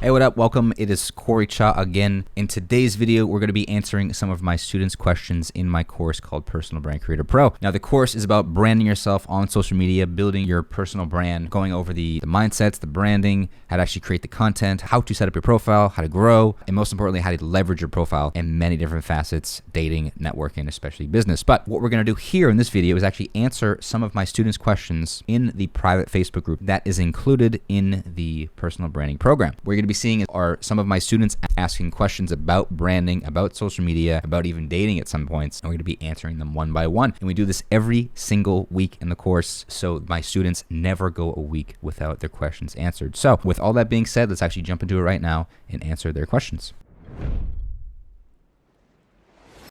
Hey, what up? Welcome. It is Coreycha again. In today's video, we're going to be answering some of my students' questions in my course called Personal Brand Creator Pro. Now, the course is about branding yourself on social media, building your personal brand, going over the mindsets, the branding, how to actually create the content, how to set up your profile, how to grow, and most importantly, how to leverage your profile in many different facets, dating, networking, especially business. But what we're going to do here in this video is actually answer some of my students' questions in the private Facebook group that is included in the personal branding program. We're going to be seeing are some of my students asking questions about branding, about social media, about even dating at some points, and we're going to be answering them one by one. And we do this every single week in the course, so my students never go a week without their questions answered. So with all that being said, let's actually jump into it right now and answer their questions.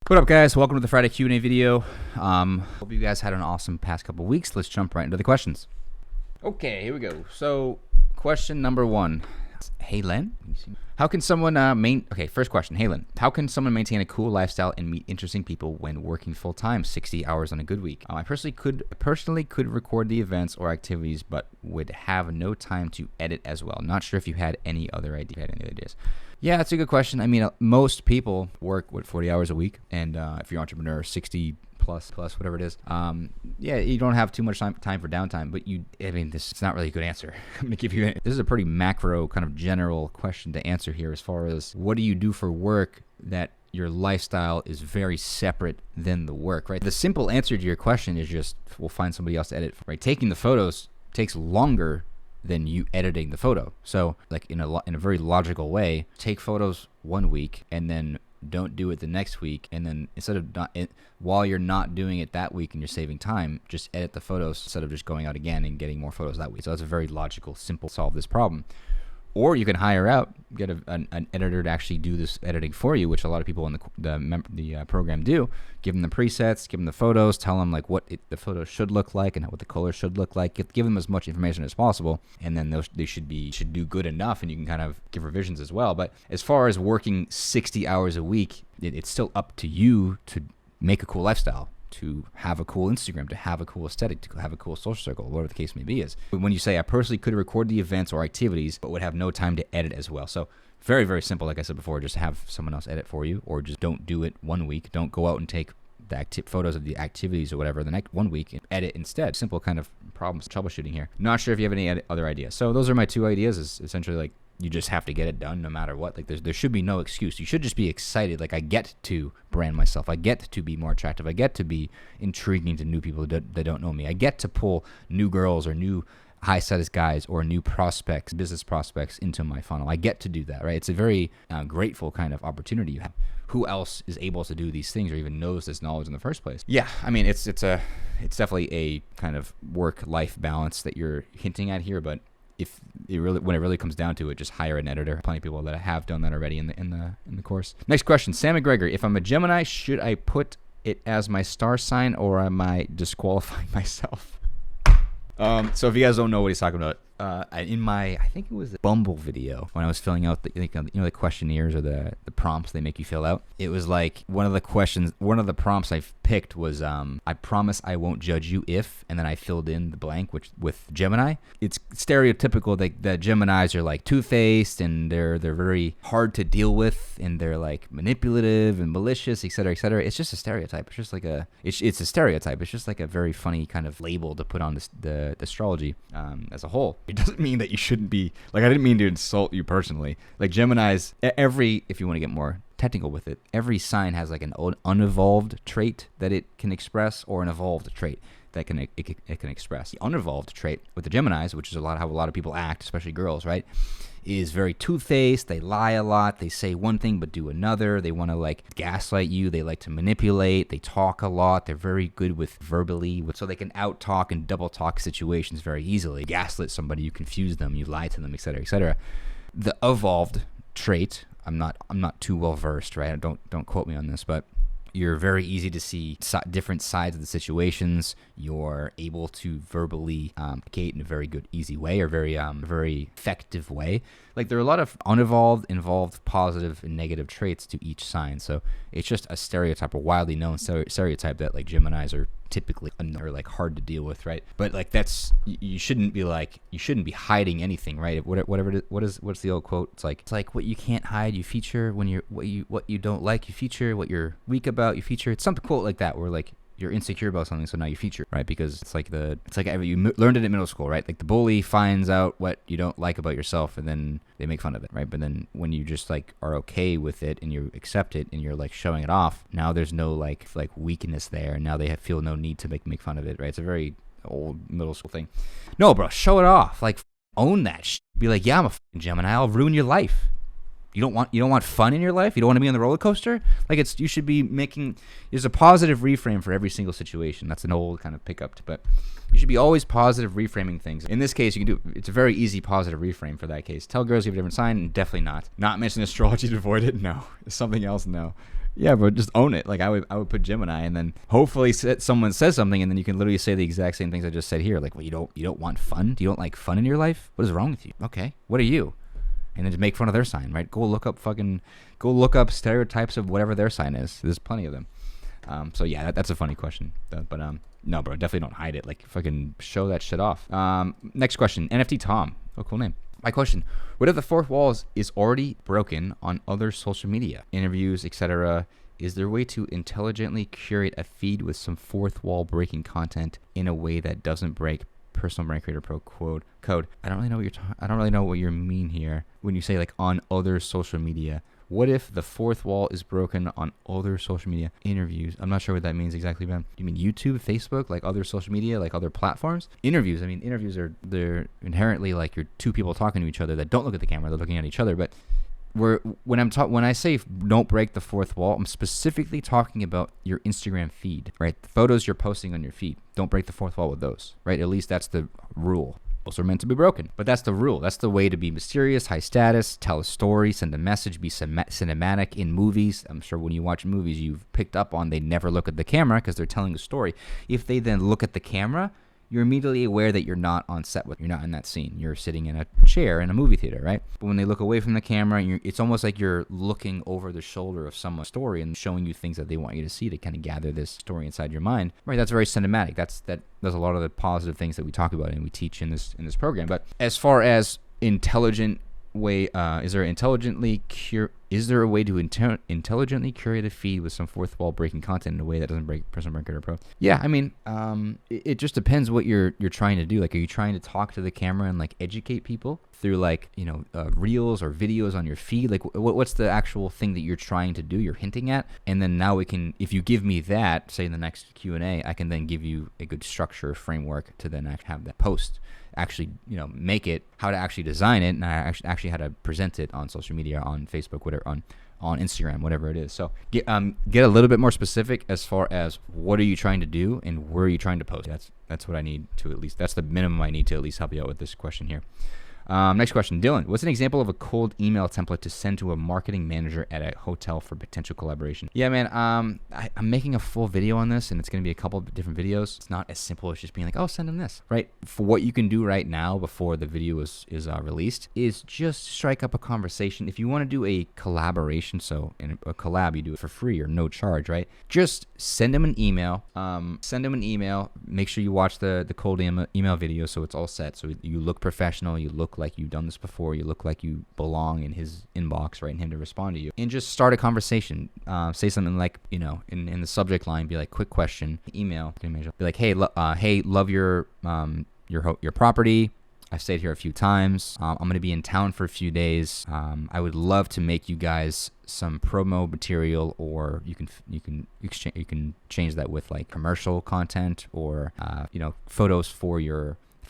What up, guys? Welcome to the Friday Q&A video. Hope you guys had an awesome past couple weeks. Let's jump right into the questions. Okay, here we go. So question number one. Hey Len, how can someone first question. Hey Len, how can someone maintain a cool lifestyle and meet interesting people when working full time, 60 hours on a good week? I personally could record the events or activities, but would have no time to edit as well. Not sure if you had any other ideas. Yeah, that's a good question. I mean, most people work 40 hours a week, and if you're an entrepreneur, 60 plus whatever it is. Yeah, you don't have too much time for downtime, but it's not really a good answer. I'm gonna give you, this is a pretty macro kind of general question to answer here as far as what do you do for work that your lifestyle is very separate than the work, right? The simple answer to your question is just, we'll find somebody else to edit, right? Taking the photos takes longer than you editing the photo. So like in a very logical way, take photos one week and then don't do it the next week, and then while you're not doing it that week and you're saving time, just edit the photos instead of just going out again and getting more photos that week. So that's a very logical, simple solve this problem. Or you can hire out, get an editor to actually do this editing for you, which a lot of people in the program do. Give them the presets, give them the photos, tell them like what the photos should look like and what the color should look like. Give them as much information as possible, and then they should do good enough, and you can kind of give revisions as well. But as far as working 60 hours a week, it's still up to you to make a cool lifestyle, to have a cool Instagram, to have a cool aesthetic, to have a cool social circle, whatever the case may be is. When you say, I personally could record the events or activities, but would have no time to edit as well. So very, very simple. Like I said before, just have someone else edit for you, or just don't do it one week. Don't go out and take the photos of the activities or whatever the next one week and edit instead. Simple kind of problems, troubleshooting here. Not sure if you have any other ideas. So those are my two ideas, is essentially like, you just have to get it done no matter what. Like there should be no excuse. You should just be excited. Like, I get to brand myself. I get to be more attractive. I get to be intriguing to new people that don't know me. I get to pull new girls or new high status guys or new prospects, business prospects into my funnel. I get to do that, right? It's a very grateful kind of opportunity you have. Who else is able to do these things or even knows this knowledge in the first place? Yeah, I mean, it's definitely a kind of work-life balance that you're hinting at here, but when it really comes down to it, just hire an editor. Plenty of people that have done that already in the course. Next question, Sam McGregor. If I'm a Gemini, should I put it as my star sign, or am I disqualifying myself? So if you guys don't know what he's talking about, I think it was the Bumble video, when I was filling out the questionnaires or the prompts they make you fill out, it was like one of the prompts I picked was I promise I won't judge you if, and then I filled in the blank with Gemini. It's stereotypical that Geminis are like two-faced, and they're very hard to deal with, and they're like manipulative and malicious, etc., etc. It's just a stereotype. It's just like it's a stereotype. It's just like a very funny kind of label to put on the astrology as a whole. It doesn't mean that you shouldn't be, like, I didn't mean to insult you personally. Like, Geminis, if you want to get more technical with it, every sign has like an unevolved trait that it can express, or an evolved trait that it can express. The unevolved trait with the Geminis, which is how a lot of people act, especially girls, right, is very two-faced. They lie a lot. They say one thing but do another. They want to like gaslight you. They like to manipulate. They talk a lot. They're very good with verbally, so they can out-talk and double-talk situations very easily. You gaslit somebody, you confuse them, you lie to them, etc., etc. The evolved trait, I'm not too well versed, right? Don't quote me on this, but you're very easy to see different sides of the situations. You're able to verbally communicate in a very good, easy way, or very effective way. Like, there are a lot of unevolved, involved, positive, and negative traits to each sign. So it's just a stereotype, a widely known stereotype that like Geminis are typically or like hard to deal with, right? But like you shouldn't be hiding anything, right? Whatever it is, what's the old quote? It's like what you can't hide you feature, when what you don't like you feature, what you're weak about you feature. It's some quote like that, where like you're insecure about something, so now you feature, right? Because it's like you learned it in middle school, right? Like the bully finds out what you don't like about yourself, and then they make fun of it, right? But then when you just like are okay with it and you accept it and you're like showing it off, now there's no like weakness there, and now they feel no need to make fun of it, right? It's a very old middle school thing. No, bro, show it off. Like own that. Be like, yeah, I'm a fucking Gemini. I'll ruin your life. You don't want fun in your life? You don't want to be on the roller coaster? Like you should be there's a positive reframe for every single situation. That's an old kind of pickup, but you should be always positive reframing things. In this case, you can it's a very easy positive reframe for that case. Tell girls you have a different sign, definitely not. Not mention astrology to avoid it, no. Something else, no. Yeah, but just own it. Like I would put Gemini, and then hopefully someone says something, and then you can literally say the exact same things I just said here. Like, well, you don't want fun? You don't like fun in your life? What is wrong with you? Okay, what are you? And then to make fun of their sign, right? Go look up stereotypes of whatever their sign is. There's plenty of them. So yeah, that's a funny question. But no, bro, definitely don't hide it. Like fucking show that shit off. Next question, NFT Tom. Oh, cool name. My question: what if the fourth wall is already broken on other social media, interviews, etc.? Is there a way to intelligently curate a feed with some fourth wall breaking content in a way that doesn't break personal brand creator pro code? I don't really know what you mean here when you say like on other social media. What if the fourth wall is broken on other social media, interviews? I'm not sure what that means exactly, man. You mean YouTube, Facebook, like other social media, like other platforms? Interviews, I mean, interviews they're inherently like you're two people talking to each other that don't look at the camera, they're looking at each other. But when I say don't break the fourth wall, I'm specifically talking about your Instagram feed, right? The photos you're posting on your feed. Don't break the fourth wall with those, right? At least that's the rule. Those are meant to be broken, but that's the rule. That's the way to be mysterious, high status, tell a story, send a message, be cinematic in movies. I'm sure when you watch movies, you've picked up on they never look at the camera because they're telling a story. If they then look at the camera, you're immediately aware that you're not on set you're not in that scene. You're sitting in a chair in a movie theater, right? But when they look away from the camera, it's almost like you're looking over the shoulder of someone's story and showing you things that they want you to see to kind of gather this story inside your mind. Right? That's very cinematic. That does a lot of the positive things that we talk about and we teach in this program. But as far as intelligent way, is there a way to intelligently curate a feed with some fourth wall breaking content in a way that doesn't break personal brand creator pro? Yeah, I mean, it just depends what you're trying to do. Like, are you trying to talk to the camera and like educate people through like reels or videos on your feed? Like, what's the actual thing that you're trying to do? You're hinting at, and then now if you give me that, say in the next Q&A, I can then give you a good structure framework to then actually have that post. Actually, make it, how to actually design it, and actually how to present it on social media, on Facebook, whatever, on Instagram, whatever it is. So get a little bit more specific as far as what are you trying to do and where are you trying to post. That's what I need to at least. That's the minimum I need to at least help you out with this question here. Next question, Dylan. What's an example of a cold email template to send to a marketing manager at a hotel for potential collaboration? Yeah, man. I'm making a full video on this, and it's going to be a couple of different videos. It's not as simple as just being like, oh, send them this, right? For what you can do right now before the video is released is just strike up a conversation. If you want to do a collaboration, so in a collab, you do it for free or no charge, right? Just send them an email. Make sure you watch the cold email video so it's all set. So you look professional. You look like you've done this before. You look like you belong in his inbox, right? And him to respond to you. And just start a conversation. Say something like, in the subject line, be like, quick question, email. Be like, hey, love your property. I've stayed here a few times. I'm going to be in town for a few days. I would love to make you guys some promo material, or you can change that with like commercial content or photos for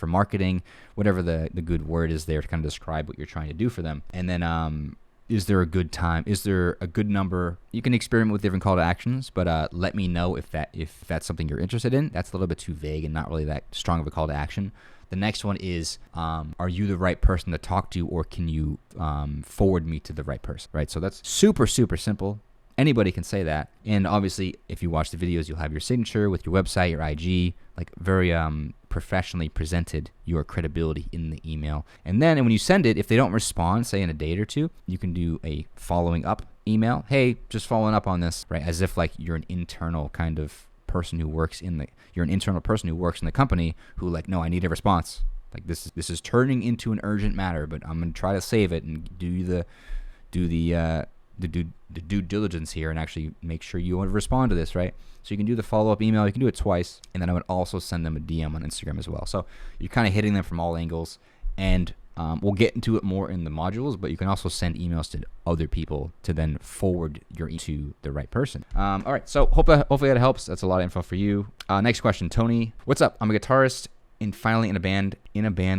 marketing, whatever the good word is there to kind of describe what you're trying to do for them. And then is there a good time? Is there a good number? You can experiment with different call to actions, but let me know if that's something you're interested in. That's a little bit too vague and not really that strong of a call to action. The next one is, are you the right person to talk to, or can you forward me to the right person, right? So that's super, super simple. Anybody can say that. And obviously, if you watch the videos, you'll have your signature with your website, your IG, like very professionally presented your credibility in the email. And then when you send it, if they don't respond, say in a day or two, you can do a following up email. Hey, just following up on this, right? As if like you're an internal kind of person who works you're an internal person who works in the company who like, no, I need a response. Like this is turning into an urgent matter, but I'm gonna try to save it and do the due diligence here and actually make sure you respond to this, right? So you can do the follow-up email. You can do it twice, and then I would also send them a DM on Instagram as well. So you're kind of hitting them from all angles, and we'll get into it more in the modules, but you can also send emails to other people to then forward your email to the right person. All right, so hopefully that helps. That's a lot of info for you. Next question, Tony. What's up? I'm a guitarist and finally in a band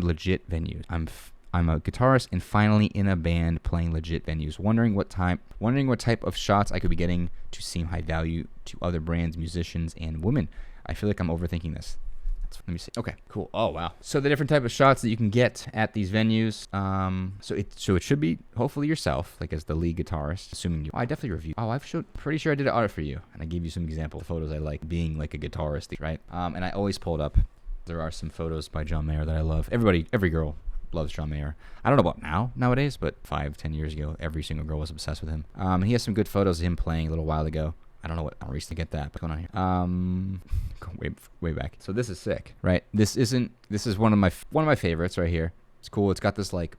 legit venues. I'm a guitarist and finally in a band playing legit venues. Wondering what type of shots I could be getting to seem high value to other brands, musicians, and women. I feel like I'm overthinking this. Let me see. Okay, cool. Oh wow. So the different type of shots that you can get at these venues. So it should be hopefully yourself, like as the lead guitarist. Assuming you. Oh, I definitely reviewed. Oh, pretty sure I did an audit for you, and I gave you some example photos I like being like a guitarist, right? And I always pulled up. There are some photos by John Mayer that I love. Every girl loves John Mayer. I don't know about nowadays, but 5-10 years ago, every single girl was obsessed with him. He has some good photos of him playing a little while ago. I don't know what reason to get that. What's going on here? Way back. So this is sick, right? This is one of my favorites right here. It's cool. It's got this like,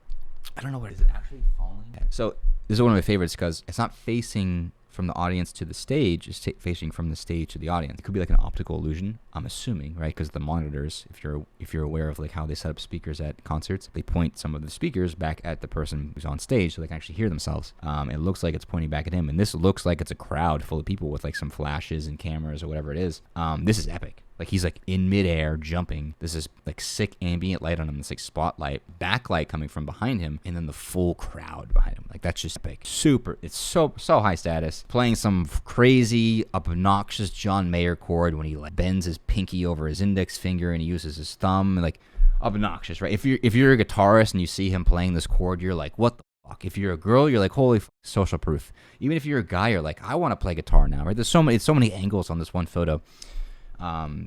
I don't know what is it actually falling. So this is one of my favorites because it's not facing from the audience to the stage, is facing from the stage to the audience. It could be like an optical illusion, I'm assuming, right? Because the monitors, if you're aware of like how they set up speakers at concerts, they point some of the speakers back at the person who's on stage so they can actually hear themselves. It looks like it's pointing back at him, and this looks like it's a crowd full of people with like some flashes and cameras or whatever it is. This is epic. Like he's like in midair jumping. This is like sick ambient light on him. This like spotlight, backlight coming from behind him, and then the full crowd behind him. Like that's just epic. Super. It's so high status. Playing some crazy, obnoxious John Mayer chord when he like bends his pinky over his index finger and he uses his thumb. Like obnoxious, right? If you're a guitarist and you see him playing this chord, you're like, what the fuck? If you're a girl, you're like, holy social proof. Even if you're a guy, you're like, I want to play guitar now, right? There's so many angles on this one photo.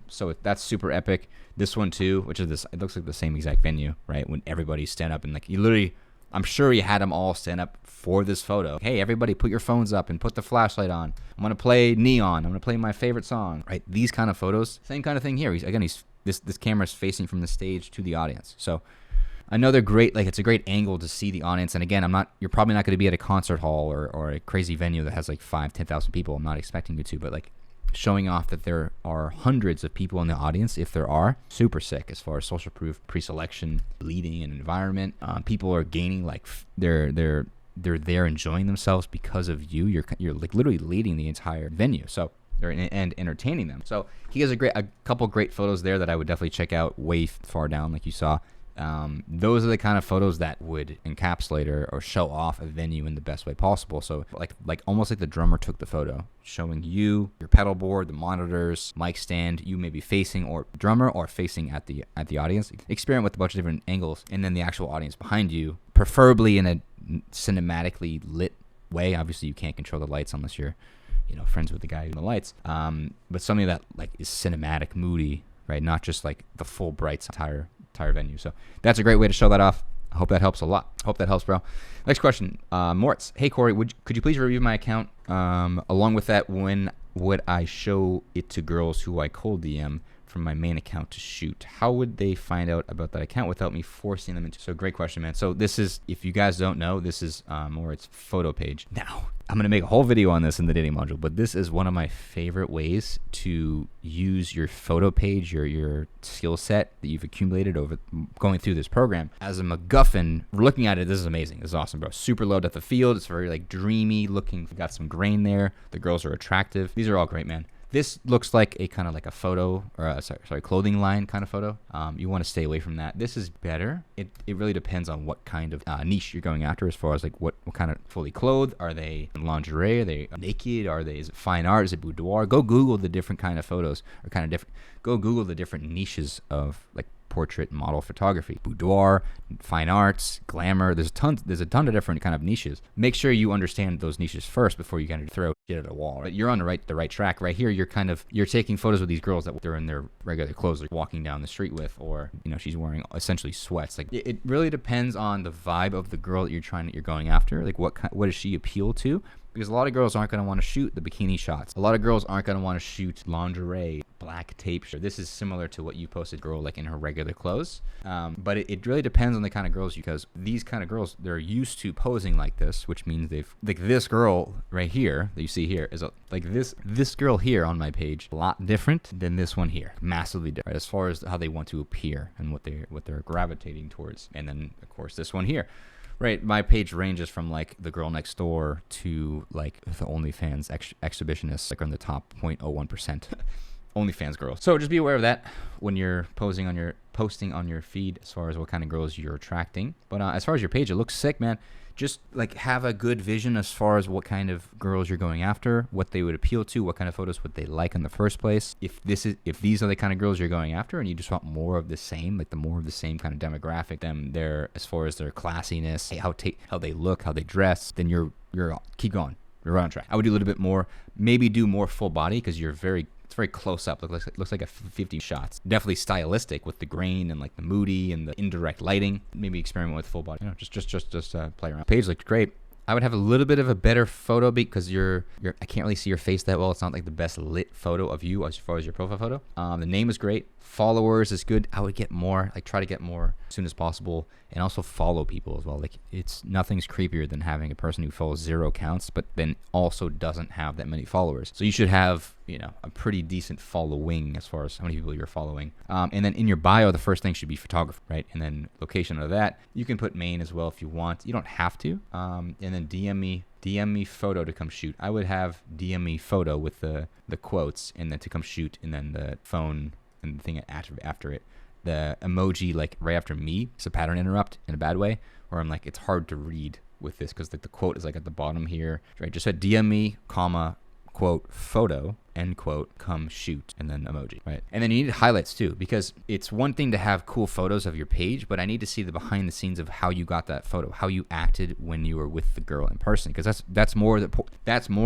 So that's super epic. This one too, which is this, it looks like the same exact venue, right? When everybody stand up and like, you literally, I'm sure you had them all stand up for this photo. Hey, everybody put your phones up and put the flashlight on. I'm going to play Neon. I'm going to play my favorite song, right? These kind of photos, same kind of thing here. This camera's facing from the stage to the audience. So another great, like it's a great angle to see the audience. And again, you're probably not going to be at a concert hall or a crazy venue that has like 5,000-10,000 people. I'm not expecting you to, but like, showing off that there are hundreds of people in the audience, if there are, super sick as far as social proof, pre-selection, leading, and environment. People are gaining like they're there enjoying themselves because of you. You're like literally leading the entire venue, so and entertaining them. So he has a couple great photos there that I would definitely check out way far down, like you saw. Those are the kind of photos that would encapsulate or show off a venue in the best way possible. So like almost like the drummer took the photo, showing you, your pedal board, the monitors, mic stand, you may be facing or drummer or facing at the audience. Experiment with a bunch of different angles, and then the actual audience behind you, preferably in a cinematically lit way. Obviously, you can't control the lights unless you're, friends with the guy in the lights. But something that like is cinematic, moody, right? Not just like the full bright entire venue. So that's a great way to show that off. I hope that helps a lot. Hope that helps, bro. Next question, Moritz. Hey Corey, could you please review my account? Along with that, when would I show it to girls who I cold DM from my main account to shoot? How would they find out about that account without me forcing them into? So great question, man. So this is, if you guys don't know, this is Moritz photo page. Now, I'm going to make a whole video on this in the dating module, but this is one of my favorite ways to use your photo page, your skill set that you've accumulated over going through this program as a MacGuffin. Looking at it, this is amazing. This is awesome, bro. Super low depth of field. It's very like dreamy looking. Got some grain there. The girls are attractive. These are all great, man. This looks like a kind of like a photo or clothing line kind of photo. You want to stay away from that. This is better. It really depends on what kind of niche you're going after as far as like what kind of fully clothed. Are they lingerie? Are they naked? Is it fine art? Is it boudoir? Go Google the different kind of photos or kind of different. Go Google the different niches of like portrait model photography, boudoir, fine arts, glamour. There's a ton of different kind of niches. Make sure you understand those niches first before you kind of throw shit at a wall. Right? You're on the right track. Right here, you're taking photos with these girls that they're in their regular clothes, like walking down the street with, or she's wearing essentially sweats. Like it really depends on the vibe of the girl that you're going after. Like what does she appeal to? Because a lot of girls aren't going to want to shoot the bikini shots. A lot of girls aren't going to want to shoot lingerie, black tape. This is similar to what you posted, girl, like in her regular clothes. But it really depends on the kind of girls, because these kind of girls, they're used to posing like this, which means they've, like this girl right here that you see here is like this girl here on my page, a lot different than this one here, massively different, right, as far as how they want to appear and what they're gravitating towards. And then of course this one here. Right, my page ranges from like the girl next door to like the OnlyFans exhibitionists, like on the top 0.01% OnlyFans girls. So just be aware of that when you're posting on your feed, as far as what kind of girls you're attracting. But as far as your page, it looks sick, man. Just like have a good vision as far as what kind of girls you're going after, what they would appeal to, what kind of photos would they like in the first place. If these are the kind of girls you're going after, and you just want more of the same, like the more of the same kind of demographic, them there as far as their classiness, how they look, how they dress, then you're keep going. You're right on track. I would do a little bit more, maybe do more full body, because it's very close up. Looks like a 50 shots. Definitely stylistic with the grain and like the moody and the indirect lighting. Maybe experiment with full body. You know, just play around. Page looked great. I would have a little bit of a better photo because I can't really see your face that well. It's not like the best lit photo of you as far as your profile photo. The name is great. Followers is good. I would get more, like try to get more as soon as possible, and also follow people as well. Like nothing's creepier than having a person who follows 0 accounts, but then also doesn't have that many followers. So you should have, a pretty decent following as far as how many people you're following. And then in your bio, the first thing should be photographer, right? And then location of that. You can put main as well if you want. You don't have to. And then DM me photo to come shoot. I would have DM me photo with the quotes, and then to come shoot, and then the phone and the thing after it. The emoji like right after me. It's a pattern interrupt in a bad way, where I'm like, it's hard to read with this because like the quote is like at the bottom here, right? Just said DM me, comma, quote, photo, end quote, come shoot, and then emoji, right? And then you need highlights too, because it's one thing to have cool photos of your page, but I need to see the behind the scenes of how you got that photo, how you acted when you were with the girl in person, because that's more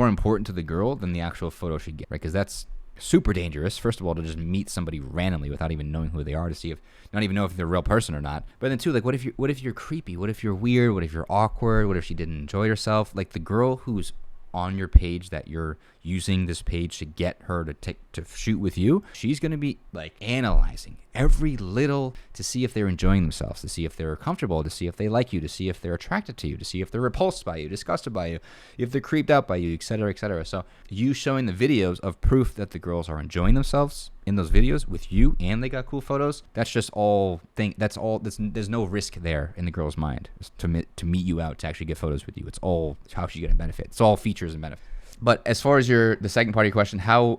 important to the girl than the actual photo she gets, right? Because that's super dangerous, first of all, to just meet somebody randomly without even knowing who they are, to see if not even know if they're a real person or not. But then too, like what if you're creepy, what if you're weird, what if you're awkward, what if she didn't enjoy herself? Like the girl who's on your page that you're using this page to get her to shoot with you, she's going to be like analyzing every little to see if they're enjoying themselves, to see if they're comfortable, to see if they like you, to see if they're attracted to you, to see if they're repulsed by you, disgusted by you, if they're creeped out by you, etc., etc. So you showing the videos of proof that the girls are enjoying themselves in those videos with you and they got cool photos, that's just all there's no risk there in the girl's mind to meet you out to actually get photos with you. It's all how she's going to benefit. It's all features and benefits. But as far as the second part of your question, here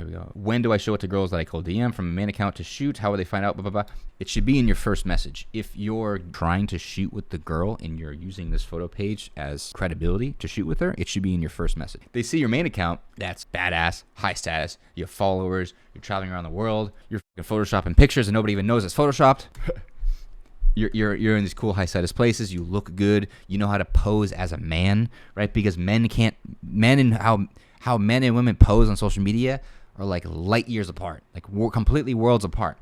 we go. When do I show it to girls that I call DM from a main account to shoot? How will they find out? Blah, blah, blah. It should be in your first message. If you're trying to shoot with the girl and you're using this photo page as credibility to shoot with her, it should be in your first message. They see your main account, that's badass, high status, you have followers, you're traveling around the world, you're photoshopping pictures and nobody even knows it's photoshopped. You're in these cool high status places. You look good. You know how to pose as a man, right? Because how men and women pose on social media are like light years apart, like completely worlds apart,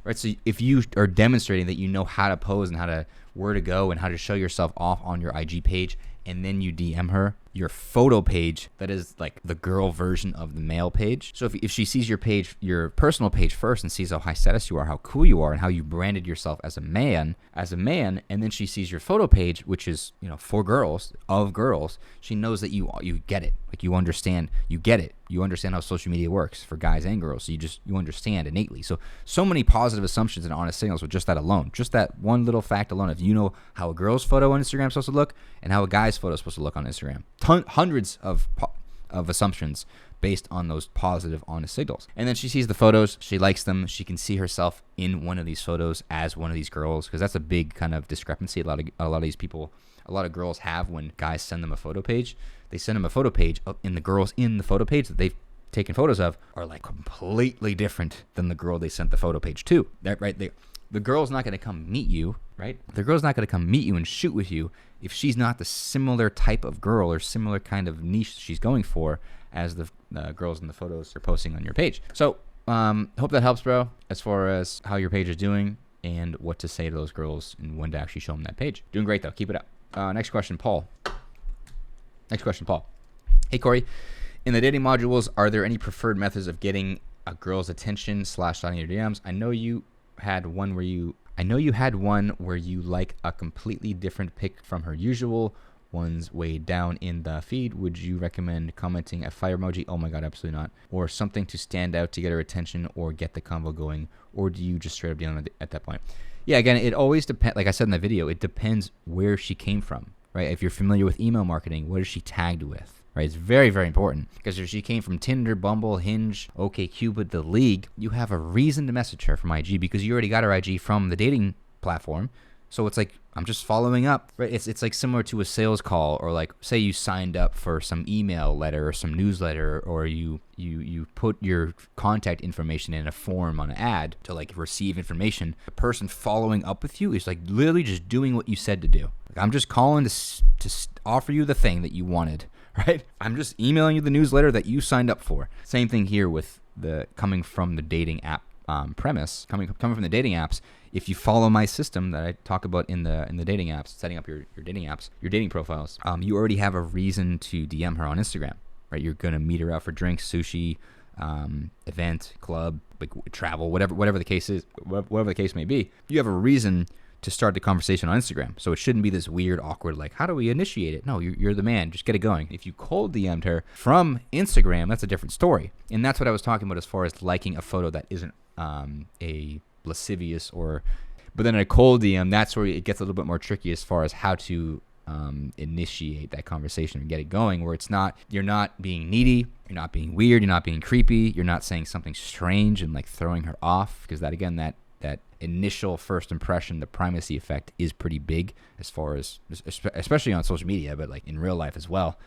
right? So if you are demonstrating that you know how to pose and where to go and how to show yourself off on your IG page, and then you DM her your photo page that is like the girl version of the male page. So if she sees your page, your personal page first, and sees how high status you are, how cool you are, and how you branded yourself as a man, and then she sees your photo page, which is, for girls, she knows that you get it. Like you understand, you get it. You understand how social media works for guys and girls. So you understand innately. So many positive assumptions and honest signals with just that alone. Just that one little fact alone. If you know how a girl's photo on Instagram is supposed to look and how a guy's photo is supposed to look on Instagram. Hundreds of assumptions based on those positive, honest signals. And then she sees the photos, she likes them, she can see herself in one of these photos as one of these girls, because that's a big kind of discrepancy a lot of these people, a lot of girls have when guys send them a photo page. They send them a photo page, and the girls in the photo page that they've taken photos of are like completely different than the girl they sent the photo page to. That right? The girl's not going to come meet you, right? The girl's not going to come meet you and shoot with you if she's not the similar type of girl or similar kind of niche she's going for as the girls in the photos you're posting on your page. So hope that helps, bro, as far as how your page is doing and what to say to those girls and when to actually show them that page. Doing great, though. Keep it up. Next question, Paul. Hey, Corey. In the dating modules, are there any preferred methods of getting a girl's attention / sliding your DMs? I know you had one where you like a completely different pic from her usual ones way down in the feed. Would you recommend commenting a fire emoji? Oh my god, absolutely not. Or something to stand out to get her attention or get the convo going? Or do you just straight up DM at that point? Yeah, again, it always depends. Like I said in the video, it depends where she came from, right? If you're familiar with email marketing, what is she tagged with? Right, it's very, very important, because if she came from Tinder, Bumble, Hinge, OkCupid, The League, you have a reason to message her from IG because you already got her IG from the dating platform. So it's like, I'm just following up, right? It's like similar to a sales call, or like say you signed up for some email letter or some newsletter, or you put your contact information in a form on an ad to like receive information. The person following up with you is like literally just doing what you said to do. Like, I'm just calling to offer you the thing that you wanted. Right? I'm just emailing you the newsletter that you signed up for. Same thing here with the coming from the dating app premise, coming from the dating apps. If you follow my system that I talk about in the dating apps, setting up your dating apps, your dating profiles, you already have a reason to DM her on Instagram, right? You're gonna meet her out for drinks, sushi, event, club, like travel, whatever the case is, whatever the case may be. You have a reason to start the conversation on Instagram. So it shouldn't be this weird, awkward, like, how do we initiate it? No, you're the man. Just get it going. If you cold DM'd her from Instagram, that's a different story. And that's what I was talking about as far as liking a photo that isn't a lascivious but then a cold DM, that's where it gets a little bit more tricky as far as how to initiate that conversation and get it going, where you're not being needy, you're not being weird, you're not being creepy, you're not saying something strange and like throwing her off, because that, again, that initial first impression, the primacy effect is pretty big as far as, especially on social media, but like in real life as well,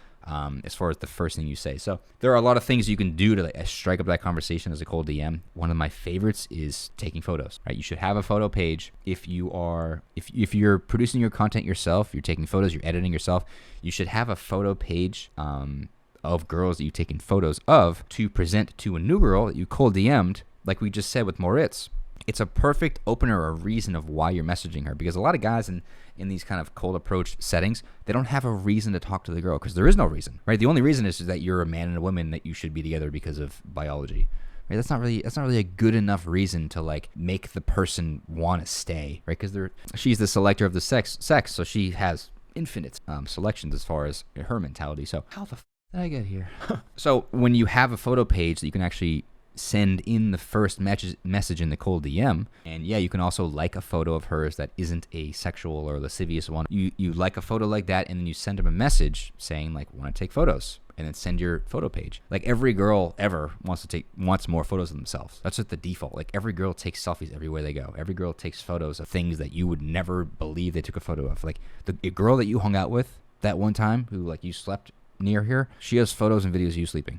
as far as the first thing you say. So there are a lot of things you can do to like strike up that conversation as a cold DM. One of my favorites is taking photos, right? You should have a photo page. If you're producing your content yourself, you're taking photos, you're editing yourself, you should have a photo page of girls that you've taken photos of to present to a new girl that you cold DM'd, like we just said with Moritz. It's a perfect opener or reason of why you're messaging her, because a lot of guys in these kind of cold approach settings, they don't have a reason to talk to the girl because there is no reason, right? The only reason is that you're a man and a woman, that you should be together because of biology, right? That's not really a good enough reason to like make the person want to stay, right? Because she's the selector of the sex, so she has infinite selections as far as her mentality. So how the did I get here? So when you have a photo page that you can actually send in the first message in the cold DM, and yeah, you can also like a photo of hers that isn't a sexual or lascivious one. You like a photo like that, and then you send them a message saying like, want to take photos, and then send your photo page. Like every girl ever wants more photos of themselves. That's just the default. Like every girl takes selfies everywhere they go. Every girl takes photos of things that you would never believe they took a photo of. Like the girl that you hung out with that one time, who like you slept near her, she has photos and videos of you sleeping.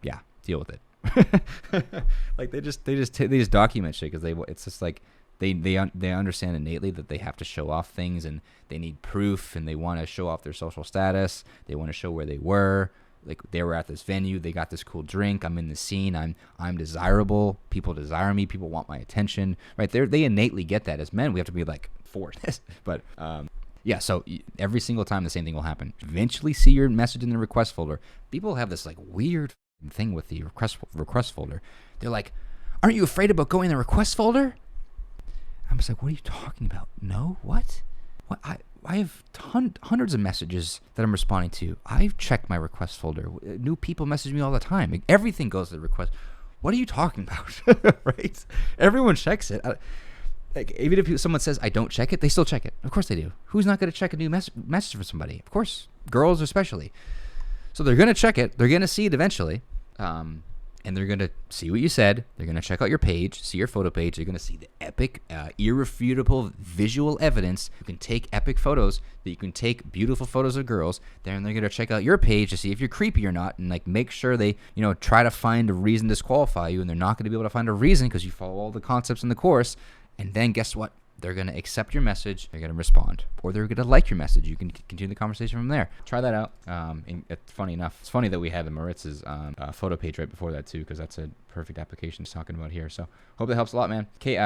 Yeah, deal with it. Like they just document shit because it's just like they understand innately that they have to show off things, and they need proof, and they want to show off their social status. They want to show where they were. Like they were at this venue, they got this cool drink, I'm in the scene, I'm desirable, people desire me, people want my attention, right? They innately get that. As men, we have to be like for this, but yeah, so every single time the same thing will happen. Eventually see your message in the request folder. People have this like weird thing with the request folder. They're like, aren't you afraid about going in the request folder? I'm just like, what are you talking about? No, what I have hundreds of messages that I'm responding to. I've checked my request folder. New people message me all the time. Like, everything goes to the request. What are you talking about? Right? Everyone checks it. Like, even if someone says I don't check it, they still check it. Of course they do. Who's not going to check a new message from somebody? Of course, girls especially. So they're going to check it. They're going to see it eventually. And they're going to see what you said. They're going to check out your page, see your photo page. They're going to see the epic, irrefutable visual evidence. You can take epic photos, that you can take beautiful photos of girls. Then they're going to check out your page to see if you're creepy or not, and like make sure they, try to find a reason to disqualify you. And they're not going to be able to find a reason because you follow all the concepts in the course. And then guess what? They're going to accept your message. They're going to respond, or they're going to like your message. You can continue the conversation from there. Try that out. And it's funny enough. It's funny that we had the Moritz's photo page right before that too, because that's a perfect application he's talking about here. So hope that helps a lot, man. Okay,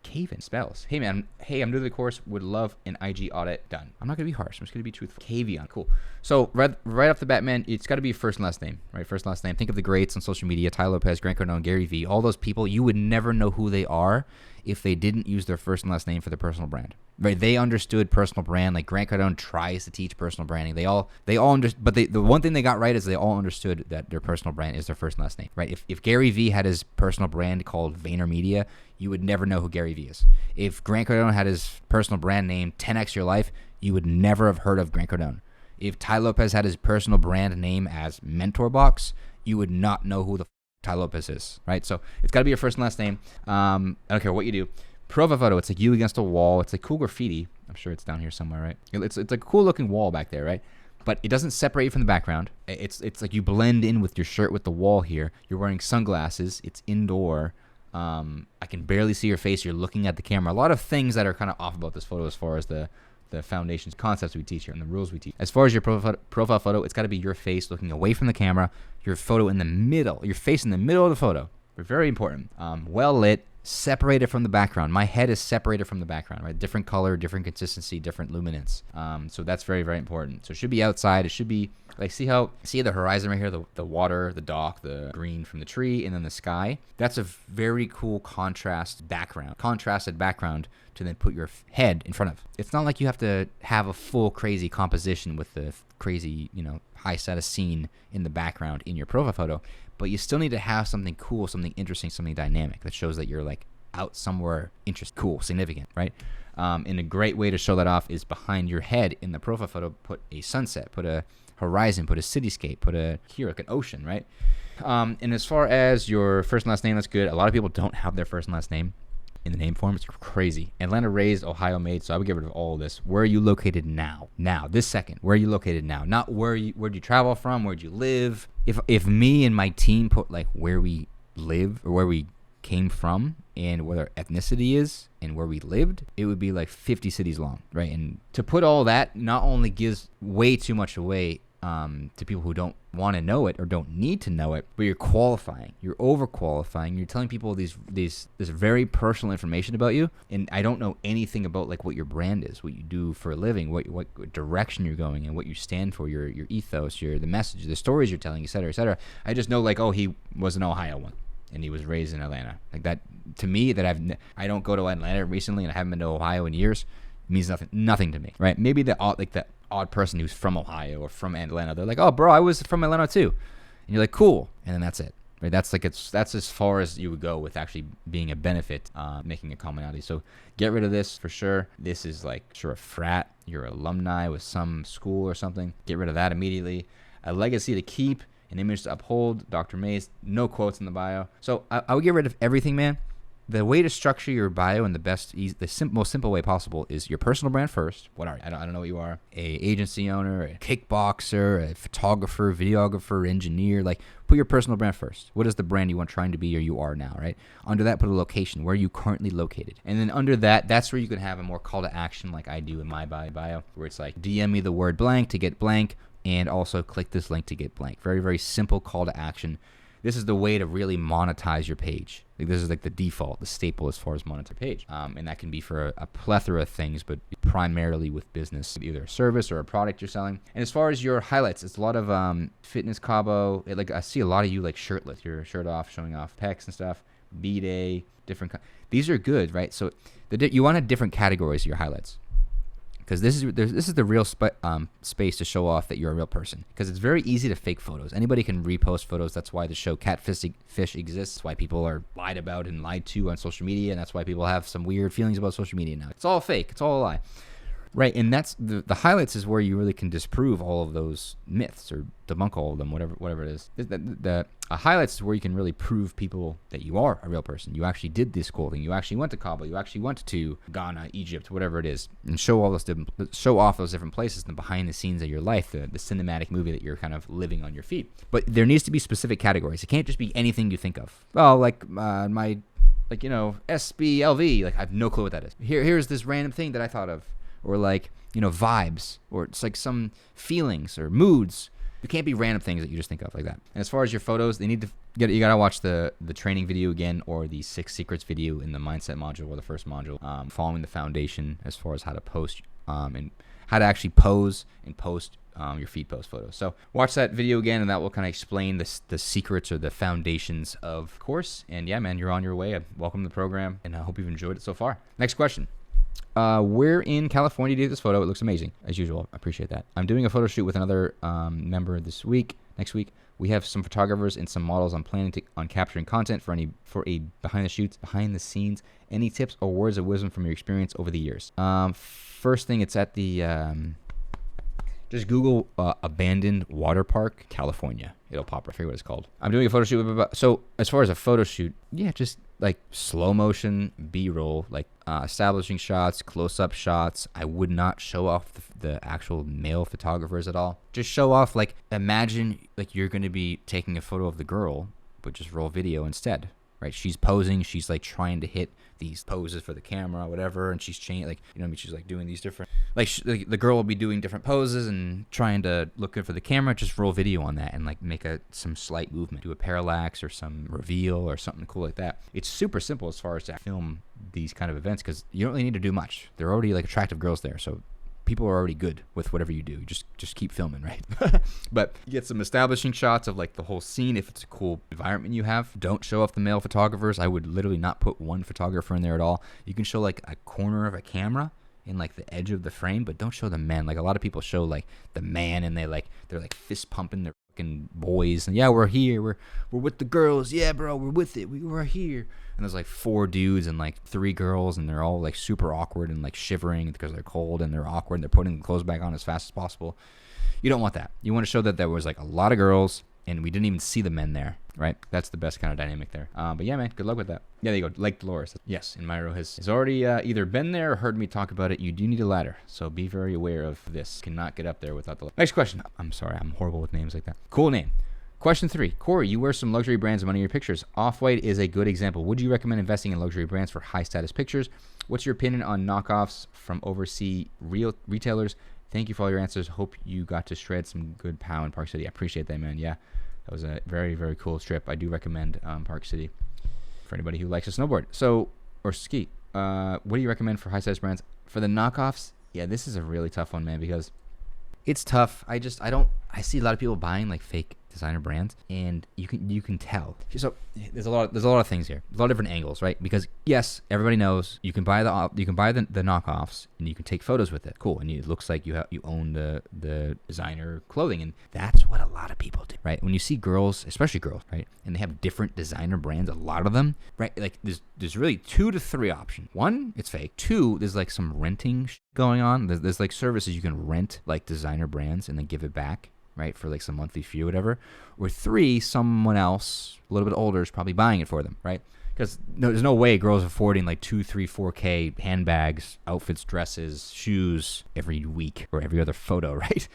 Caven spells. Hey man, I'm new to the course. Would love an IG audit done. I'm not gonna be harsh. I'm just gonna be truthful. Cavion, cool. So right off the bat, man, it's got to be first and last name, right? First and last name. Think of the greats on social media: Ty Lopez, Grant Cardone, Gary Vee. All those people, you would never know who they are if they didn't use their first and last name for their personal brand. Right? They understood personal brand. Like Grant Cardone tries to teach personal branding. They all understood, but the one thing they got right is they all understood that their personal brand is their first and last name. Right? If Gary Vee had his personal brand called VaynerMedia, you would never know who Gary Vee is. If Grant Cardone had his personal brand name 10x Your Life, you would never have heard of Grant Cardone. If Ty Lopez had his personal brand name as Mentor Box, you would not know who the Ty Lopez is, right? So it's got to be your first and last name. I don't care what you do. Profile photo, it's like you against a wall. It's like cool graffiti. I'm sure it's down here somewhere, right? It's like a cool looking wall back there, right? But it doesn't separate you from the background. It's like you blend in with your shirt with the wall here. You're wearing sunglasses. It's indoor. I can barely see your face. You're looking at the camera. A lot of things that are kind of off about this photo as far as the foundations, concepts we teach here, and the rules we teach. As far as your profile photo, it's got to be your face looking away from the camera, your photo in the middle, your face in the middle of the photo. Very important. Well lit, separated from the background. My head is separated from the background, right? Different color, different consistency, different luminance. So that's very, very important. So it should be outside. It should be like, see the horizon right here, the water, the dock, the green from the tree, and then the sky. That's a very cool contrasted background to then put your head in front of. It's not like you have to have a full crazy composition with the crazy, high set of scene in the background in your profile photo, but you still need to have something cool, something interesting, something dynamic that shows that you're like out somewhere interesting, cool, significant, right? And a great way to show that off is behind your head in the profile photo, put a sunset, put a horizon, put a cityscape, put like an ocean, right? And as far as your first and last name, that's good. A lot of people don't have their first and last name in the name form. It's crazy. Atlanta raised, Ohio made, so I would get rid of all of this. Where are you located now? Now, this second. Where are you located now? Not where'd you travel from? Where'd you live? If me and my team put like where we live or where we came from and what our ethnicity is and where we lived, it would be like 50 cities long, right? And to put all that not only gives way too much away to people who don't want to know it or don't need to know it, but you're qualifying, you're overqualifying, you're telling people this very personal information about you, and I don't know anything about like what your brand is, what you do for a living, what direction you're going, and what you stand for, your ethos, the message, the stories you're telling, et cetera, et cetera. I just know like, oh, he was an Ohio one, and he was raised in Atlanta. Like that, to me, that I don't go to Atlanta recently, and I haven't been to Ohio in years, means nothing to me, right? Maybe the odd person who's from Ohio or from Atlanta, they're like, oh bro, I was from Atlanta too, and you're like, cool, and then that's it, right? That's as far as you would go with actually being a benefit, making a commonality. So get rid of this for sure. This is like, sure, a frat, you're alumni with some school or something, get rid of that immediately. A legacy to keep, an image to uphold, Dr. Mays, no quotes in the bio. So I would get rid of everything, man. The way to structure your bio in the most simple way possible is your personal brand first. What are you? I don't know what you are. A agency owner, a kickboxer, a photographer, videographer, engineer. Like, put your personal brand first. What is the brand you want trying to be or you are now, right? Under that, put a location. Where are you currently located? And then under that, that's where you can have a more call to action like I do in my bio, where it's like, DM me the word blank to get blank, and also click this link to get blank. Very, very simple call to action. This is the way to really monetize your page. Like, this is like the default, the staple as far as monetize page. And that can be for a plethora of things, but primarily with business, either a service or a product you're selling. And as far as your highlights, it's a lot of fitness Cabo. Like, I see a lot of you like shirtless, your shirt off, showing off pecs and stuff. B-Day, different. These are good, right? So you want to different categories of your highlights. Because this is the real space to show off that you're a real person. Because it's very easy to fake photos. Anybody can repost photos. That's why the show Catfish exists. Why people are lied about and lied to on social media. And that's why people have some weird feelings about social media now. It's all fake. It's all a lie. Right, and that's the highlights is where you really can disprove all of those myths or debunk all of them, whatever it is. The highlights is where you can really prove people that you are a real person. You actually did this cool thing. You actually went to Kabul. You actually went to Ghana, Egypt, whatever it is, and show off those different places, the behind the scenes of your life, the cinematic movie that you're kind of living on your feet. But there needs to be specific categories. It can't just be anything you think of. Well, SBLV. Like, I have no clue what that is. Here's this random thing that I thought of. Or like, vibes, or it's like some feelings or moods. It can't be random things that you just think of like that. And as far as your photos, you gotta watch the training video again, or the 6 secrets video in the mindset module, or the first module, following the foundation as far as how to post and how to actually pose and post your feed post photos. So watch that video again, and that will kind of explain the secrets or the foundations of course. And yeah, man, you're on your way. Welcome to the program, and I hope you've enjoyed it so far. Next question. We're in California to do this photo. It looks amazing, as usual. I appreciate that. I'm doing a photo shoot with another member next week. We have some photographers and some models. I'm planning on capturing content for a behind the scenes. Any tips or words of wisdom from your experience over the years? First thing, it's at the just Google abandoned water park, California. It'll pop. I forget what it's called. I'm doing a photo shoot. So as far as a photo shoot, yeah, just like slow motion, B-roll, like establishing shots, close-up shots. I would not show off the actual male photographers at all. Just show off, like, imagine like you're going to be taking a photo of the girl, but just roll video instead. Right? She's posing. She's like trying to hit these poses for the camera, whatever, and she's changing, like, you know what I mean? She's like doing these different, like the girl will be doing different poses and trying to look good for the camera. Just roll video on that and like make some slight movement, do a parallax or some reveal or something cool like that. It's super simple as far as to film these kind of events because you don't really need to do much. They're already like attractive girls there, so people are already good with whatever you do. Just keep filming, right? But you get some establishing shots of like the whole scene if it's a cool environment you have. Don't show off the male photographers. I would literally not put one photographer in there at all. You can show like a corner of a camera in like the edge of the frame, but don't show the men. Like a lot of people show like the man and they're like fist pumping their fucking boys and yeah, we're here, we're with the girls, yeah bro, we're with it, we're here. And there's like 4 dudes and like 3 girls, and they're all like super awkward and like shivering because they're cold and they're awkward and they're putting the clothes back on as fast as possible. You don't want that. You want to show that there was like a lot of girls and we didn't even see the men there, right? That's the best kind of dynamic there. But yeah, man, good luck with that. Yeah, there you go. Like Dolores. Yes, and Myro has already either been there or heard me talk about it. You do need a ladder, so be very aware of this. Cannot get up there without the ladder. Next question. I'm sorry, I'm horrible with names like that. Cool name. Question 3. Corey, you wear some luxury brands in one of your pictures. Off-White is a good example. Would you recommend investing in luxury brands for high-status pictures? What's your opinion on knockoffs from overseas retailers? Thank you for all your answers. Hope you got to shred some good pow in Park City. I appreciate that, man. Yeah, that was a very, very cool trip. I do recommend Park City for anybody who likes to snowboard or ski. What do you recommend for high-status brands? For the knockoffs, yeah, this is a really tough one, man, because it's tough. I see a lot of people buying like fake designer brands, and you can tell. So there's a lot of things here, a lot of different angles, right? Because yes, everybody knows you can buy the knockoffs and you can take photos with it. Cool, and it looks like you own the designer clothing, and that's what a lot of people do, right? When you see girls, especially girls, right, and they have different designer brands, a lot of them, right? Like there's really 2 to 3 options. 1, it's fake. 2, there's like some renting going on. There's like services you can rent like designer brands and then give it back, right, for like some monthly fee or whatever. Or 3, someone else a little bit older is probably buying it for them, right? Because there's no way girls are affording like 2, 3, 4K handbags, outfits, dresses, shoes every week or every other photo, right?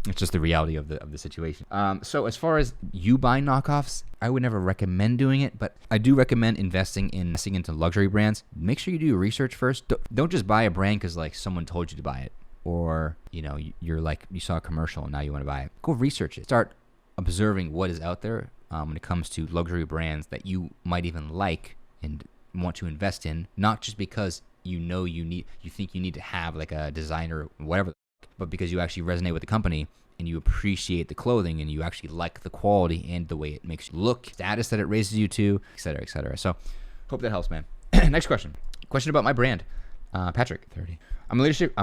It's just the reality of the situation. So as far as you buying knockoffs, I would never recommend doing it, but I do recommend investing into luxury brands. Make sure you do your research first. Don't just buy a brand because like someone told you to buy it. Or, you know, you're like, you saw a commercial and now you want to buy it. Go research it. Start observing what is out there when it comes to luxury brands that you might even like and want to invest in. Not just because you think you need to have like a designer or whatever, but because you actually resonate with the company and you appreciate the clothing and you actually like the quality and the way it makes you look, status that it raises you to, et cetera, et cetera. So hope that helps, man. Next question. Question about my brand. Patrick, 30. I'm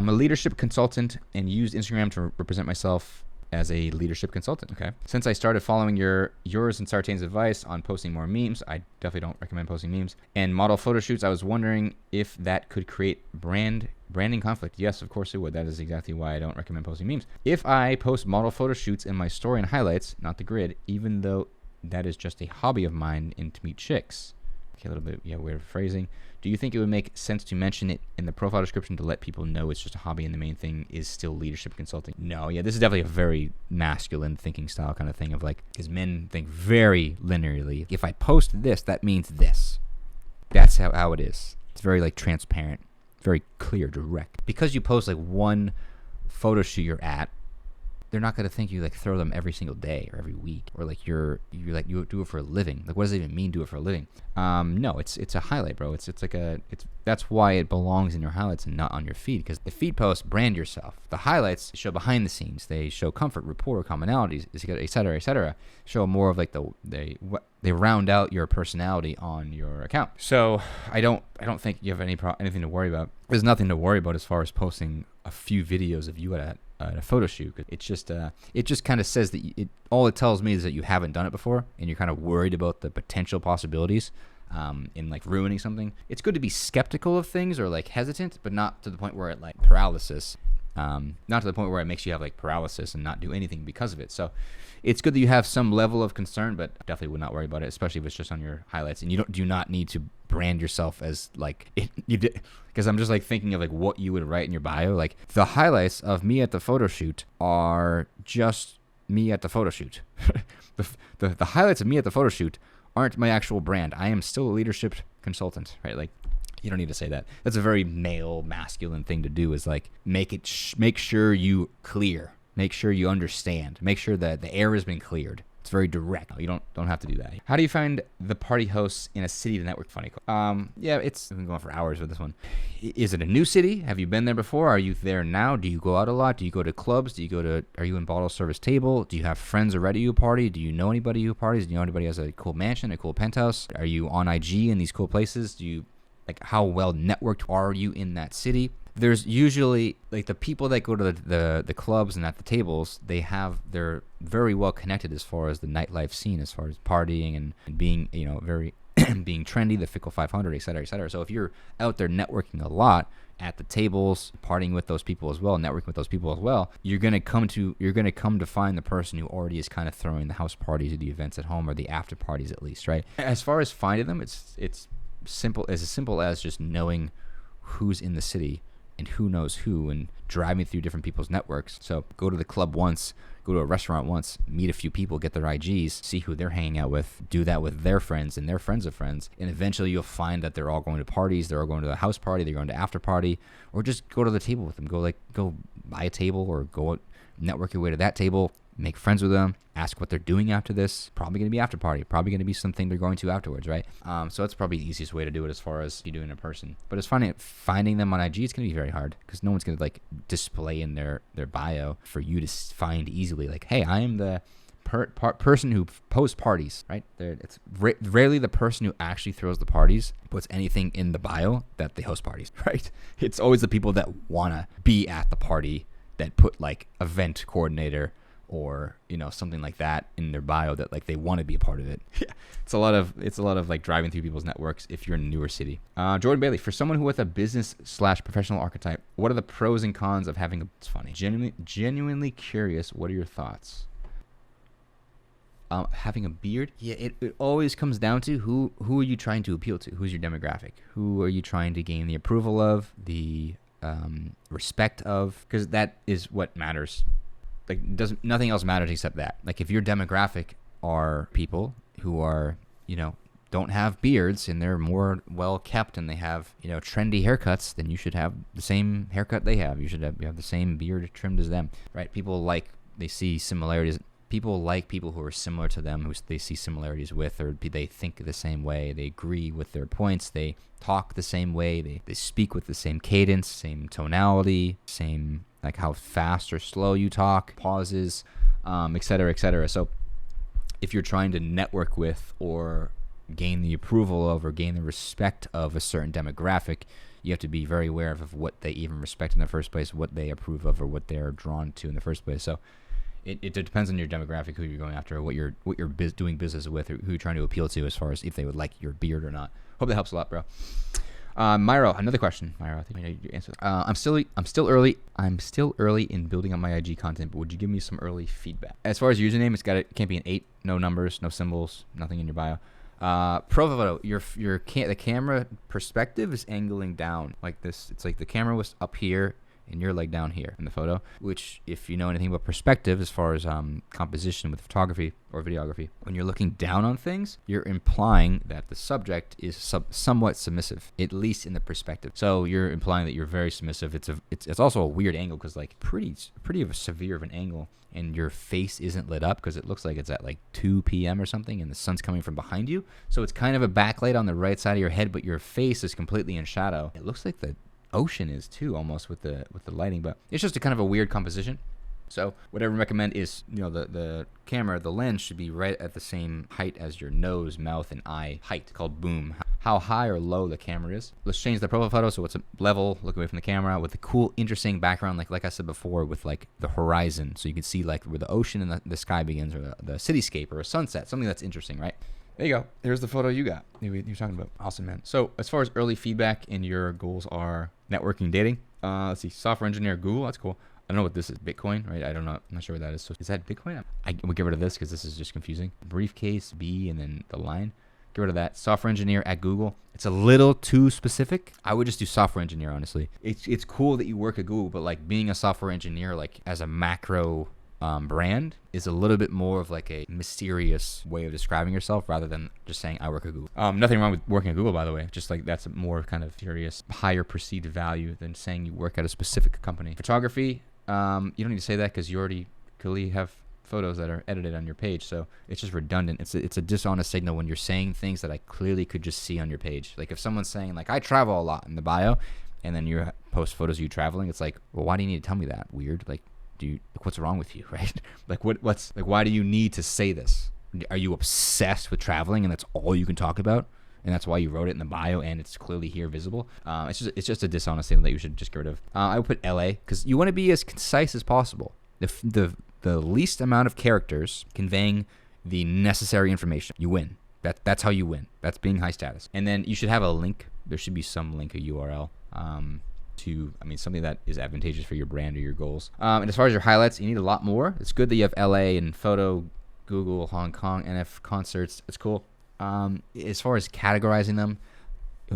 a leadership consultant and use Instagram to represent myself as a leadership consultant. Okay. Since I started following yours and Sartain's advice on posting more memes, I definitely don't recommend posting memes, and model photo shoots, I was wondering if that could create branding conflict. Yes, of course it would. That is exactly why I don't recommend posting memes. If I post model photo shoots in my story and highlights, not the grid, even though that is just a hobby of mine and to meet chicks. Okay, a little bit, yeah, weird phrasing. Do you think it would make sense to mention it in the profile description to let people know it's just a hobby and the main thing is still leadership consulting? No, yeah, this is definitely a very masculine thinking style kind of thing of like, because men think very linearly. If I post this, that means this. That's how it is. It's very like transparent, very clear, direct. Because you post like one photo shoot you're at, they're not going to think you like throw them every single day or every week, or like you do it for a living. Like, what does it even mean, do it for a living? No, it's a highlight, bro. That's why it belongs in your highlights and not on your feed, because the feed posts brand yourself. The highlights show behind the scenes. They show comfort, rapport, commonalities, etc., etc. Show more of like they round out your personality on your account. So I don't think you have anything to worry about. There's nothing to worry about as far as posting a few videos of you at a photo shoot. It just kind of says that all it tells me is that you haven't done it before, and you're kind of worried about the potential possibilities in like ruining something. It's good to be skeptical of things or like hesitant, but not to the point where it like paralysis. Not to the point where it makes you have like paralysis and not do anything because of it. So it's good that you have some level of concern, but definitely would not worry about it, especially if it's just on your highlights. And you do not need to brand yourself as like you did, because I'm just like thinking of like what you would write in your bio. Like, the highlights of me at the photo shoot are just me at the photo shoot. the highlights of me at the photo shoot aren't my actual brand. I am still a leadership consultant, right? Like, you don't need to say that. That's a very male, masculine thing to do, is like make sure you clear. Make sure you understand. Make sure that the air has been cleared. It's very direct. You don't have to do that. How do you find the party hosts in a city to network? Funny. Yeah, we've been going for hours with this one. Is it a new city? Have you been there before? Are you there now? Do you go out a lot? Do you go to clubs? Are you in bottle service table? Do you have friends already who party? Do you know anybody who parties? Do you know anybody who has a cool mansion, a cool penthouse? Are you on IG in these cool places? How well networked are you in that city? There's usually like the people that go to the clubs and at the tables, they're very well connected as far as the nightlife scene, as far as partying and being, very being trendy, the Fickle 500, et cetera, et cetera. So if you're out there networking a lot at the tables, partying with those people as well, networking with those people as well, you're gonna come to find the person who already is kind of throwing the house parties or the events at home, or the after parties at least, right? As far as finding them, it's simple as just knowing who's in the city and who knows who, and driving through different people's networks. So go to the club once, go to a restaurant once, meet a few people, get their IGs, see who they're hanging out with, do that with their friends and their friends of friends, and eventually you'll find that they're all going to parties, they're all going to the house party, they're going to after party, or just go to the table with them. Go buy a table, or go network your way to that table, make friends with them, ask what they're doing after this. Probably going to be after party, probably going to be something they're going to afterwards, right? So that's probably the easiest way to do it as far as you do it in person. But as finding them on IG, it's going to be very hard, because no one's going to like display in their bio for you to find easily, like, hey, I am the person who posts parties, right? It's rarely the person who actually throws the parties puts anything in the bio that they host parties, right? It's always the people that want to be at the party that put like event coordinator or something like that in their bio, that like they want to be a part of it. Yeah, it's a lot of like driving through people's networks if you're in a newer city. Jordan Bailey, for someone who with a business/professional archetype, what are the pros and cons of having it's funny. Genuinely curious. What are your thoughts? Having a beard, yeah, it always comes down to who are you trying to appeal to? Who's your demographic? Who are you trying to gain the approval of, the respect of? Because that is what matters. Like, nothing else matters except that. Like, if your demographic are people who are, don't have beards and they're more well kept and they have, trendy haircuts, then you should have the same haircut they have. You should have the same beard trimmed as them, right? They see similarities. People like people who are similar to them, who they see similarities with, or they think the same way, they agree with their points, they talk the same way, they speak with the same cadence, same tonality, same like how fast or slow you talk, pauses, et cetera, et cetera. So if you're trying to network with or gain the approval of or gain the respect of a certain demographic, you have to be very aware of what they even respect in the first place, what they approve of, or what they're drawn to in the first place. So it depends on your demographic, who you're going after, or what you're doing business with, or who you're trying to appeal to, as far as if they would like your beard or not. Hope that helps a lot, bro. Myro, another question. Myro, I think I know your answer. I'm still early in building on my IG content, but would you give me some early feedback? As far as username, it can't be an 8, no numbers, no symbols, nothing in your bio. Pro photo, the camera perspective is angling down like this. It's like the camera was up here and you're like down here in the photo, which if you know anything about perspective as far as composition with photography or videography, when you're looking down on things, you're implying that the subject is somewhat submissive, at least in the perspective. So you're implying that you're very submissive. It's also a weird angle because like pretty of a severe of an angle, and your face isn't lit up because it looks like it's at like 2 p.m. or something, and the sun's coming from behind you. So it's kind of a backlight on the right side of your head, but your face is completely in shadow. It looks like the ocean is too, almost with the lighting, but it's just a kind of a weird composition. So what I recommend is, the camera, the lens should be right at the same height as your nose, mouth, and eye height, called boom. How high or low the camera is. Let's change the profile photo so it's a level, look away from the camera, with a cool, interesting background, like I said before, with like the horizon, so you can see like where the ocean and the sky begins, or the cityscape, or a sunset, something that's interesting, right? There you go. There's the photo you got. You're talking about. Awesome, man. So as far as early feedback and your goals are networking, dating, let's see, software engineer, Google, that's cool. I don't know what this is, Bitcoin, right? I don't know. I'm not sure what that is. So is that Bitcoin? I would get rid of this because this is just confusing. Briefcase, B, and then the line. Get rid of that. Software engineer at Google. It's a little too specific. I would just do software engineer, honestly. It's cool that you work at Google, but like being a software engineer, like as a macro brand, is a little bit more of like a mysterious way of describing yourself rather than just saying I work at Google. Nothing wrong with working at Google, by the way. Just like that's a more kind of serious, higher perceived value than saying you work at a specific company. Photography, you don't need to say that because you already clearly have photos that are edited on your page, so it's just redundant. It's a dishonest signal when you're saying things that I clearly could just see on your page. Like if someone's saying like I travel a lot in the bio, and then you post photos of you traveling, it's like, well, why do you need to tell me that? Weird. Like, what's wrong with you, right? Like what's like, why do you need to say this? Are you obsessed with traveling and that's all you can talk about, and that's why you wrote it in the bio and it's clearly here visible? It's just a dishonest signal that you should just get rid of. I would put LA because you want to be as concise as possible. The least amount of characters conveying the necessary information, you win. That's how you win. That's being high status. And then you should have a link. There should be some link, a URL, to something that is advantageous for your brand or your goals. And as far as your highlights, you need a lot more. It's good that you have LA and photo, Google, Hong Kong, NF concerts. It's cool. As far as categorizing them,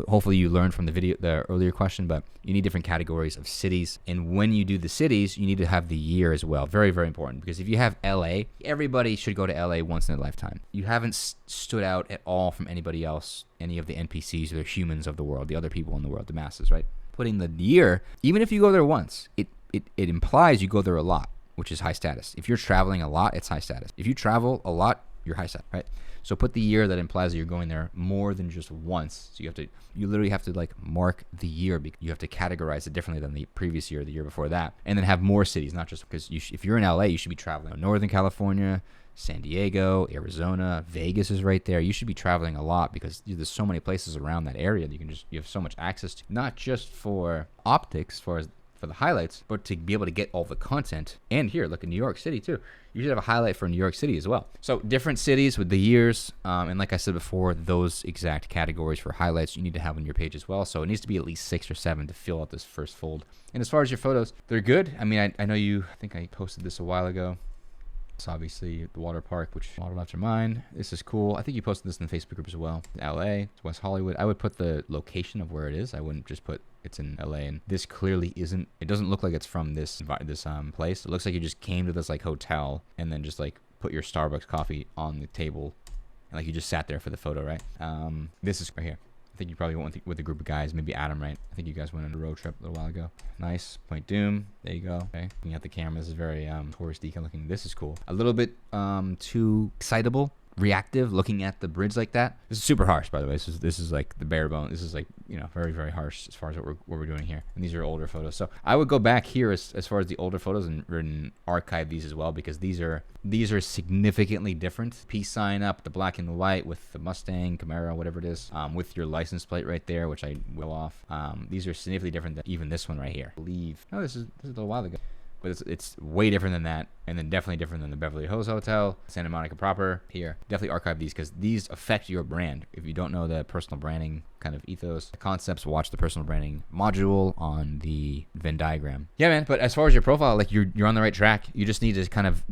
hopefully you learned from the earlier question, but you need different categories of cities. And when you do the cities, you need to have the year as well. Very, very important, because if you have LA, everybody should go to LA once in a lifetime. You haven't stood out at all from anybody else, any of the NPCs or the humans of the world, the other people in the world, the masses, right? Putting the year, even if you go there once, it implies you go there a lot, which is high status. If you're traveling a lot, it's high status. If you travel a lot, you're high status, right? So put the year that implies that you're going there more than just once. So you literally have to like mark the year, because you have to categorize it differently than the previous year, the year before that, and then have more cities, not just because if you're in LA, you should be traveling Northern California, San Diego, Arizona, Vegas is right there. You should be traveling a lot because there's so many places around that area that you have so much access to, not just for optics, for the highlights, but to be able to get all the content. And here, look, in New York City too. You should have a highlight for New York City as well. So different cities with the years, and like I said before, those exact categories for highlights you need to have on your page as well. So it needs to be at least 6 or 7 to fill out this first fold. And as far as your photos, they're good. I mean, I know I think I posted this a while ago. It's obviously the water park, which modeled after mine. This is cool. I think you posted this in the Facebook group as well. LA, it's West Hollywood. I would put the location of where it is. I wouldn't just put it's in LA. And this clearly isn't. It doesn't look like it's from this place. It looks like you just came to this like hotel and then just like put your Starbucks coffee on the table, and like you just sat there for the photo, right? This is right here. I think you probably went with a group of guys, maybe Adam, right? I think you guys went on a road trip a little while ago. Nice. Point Doom. There you go. Okay. Looking at the camera, this is very touristy looking. This is cool. A little bit too excitable, reactive, looking at the bridge like that. This is super harsh, by the way. This is like the bare bone. This is like, very, very harsh as far as what we're doing here. And these are older photos. So I would go back here as far as the older photos and archive these as well, because these are significantly different. Peace sign up, the black and the white with the Mustang, Camaro, whatever it is, with your license plate right there, which I will off. These are significantly different than even this one right here. I believe. No, this is a little while ago. But it's way different than that. and then definitely different than the Beverly Hills Hotel, Santa Monica proper. Here, definitely archive these because these affect your brand. If you don't know the personal branding kind of ethos, the concepts, watch the personal branding module on the Venn diagram. Yeah, man. But as far as your profile, like you're on the right track. You just need to kind of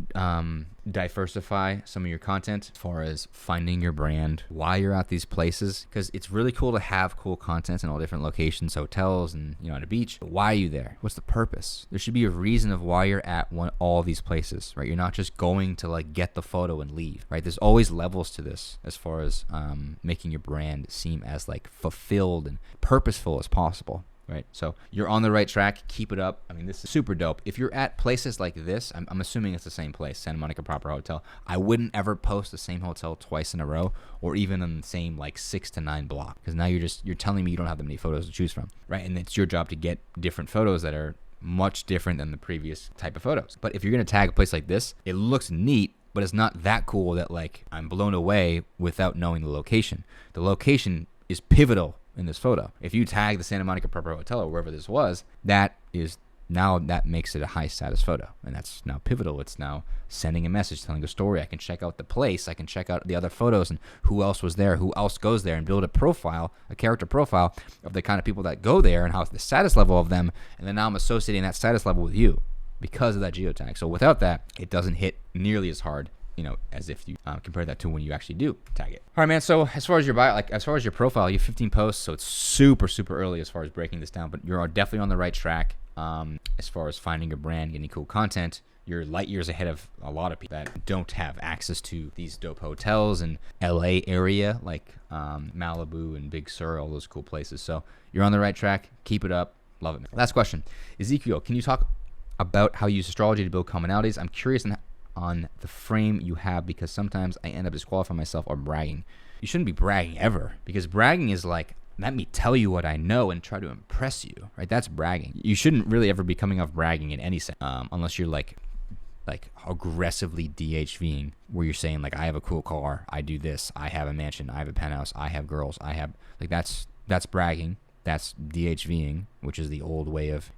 diversify some of your content as far as finding your brand while you're at these places, because it's really cool to have cool content in all different locations, hotels, and on a beach. But why are you there? What's the purpose? There should be a reason of why you're at all these places, right? You're not just going to like get the photo and leave, right? There's always levels to this as far as making your brand seem as like fulfilled and purposeful as possible. Right, so you're on the right track. Keep it up. I mean, this is super dope. If you're at places like this, I'm assuming it's the same place, Santa Monica proper hotel. I wouldn't ever post the same hotel twice in a row, or even in the same like 6 to 9 block, because now you're telling me you don't have that many photos to choose from, right? And it's your job to get different photos that are much different than the previous type of photos. But if you're gonna tag a place like this, it looks neat, but it's not that cool that like I'm blown away without knowing the location. The location is pivotal in this photo. If you tag the Santa Monica proper hotel or wherever this was, that makes it a high status photo, and that's now pivotal. It's now sending a message, telling a story. I can check out the place, I can check out the other photos and who else was there, who else goes there, and build a profile, a character profile of the kind of people that go there and how the status level of them, and then now I'm associating that status level with you because of that geotag. So without that, it doesn't hit nearly as hard, as if you compare that to when you actually do tag it. All right, man. So as far as your bio, as far as your profile, you have 15 posts, so it's super, super early as far as breaking this down, but you're definitely on the right track as far as finding your brand, getting cool content. You're light years ahead of a lot of people that don't have access to these dope hotels in LA area, like Malibu and Big Sur, all those cool places. So you're on the right track. Keep it up. Love it, man. Last question. Ezekiel, can you talk about how you use astrology to build commonalities? I'm curious on the frame you have, because sometimes I end up disqualifying myself or bragging. You shouldn't be bragging ever, because bragging is like, let me tell you what I know and try to impress you, right? That's bragging. You shouldn't really ever be coming off bragging in any sense, unless you're like aggressively DHVing, where you're saying like, I have a cool car, I do this, I have a mansion, I have a penthouse, I have girls, I have, like, that's bragging. That's DHVing, which is the old way of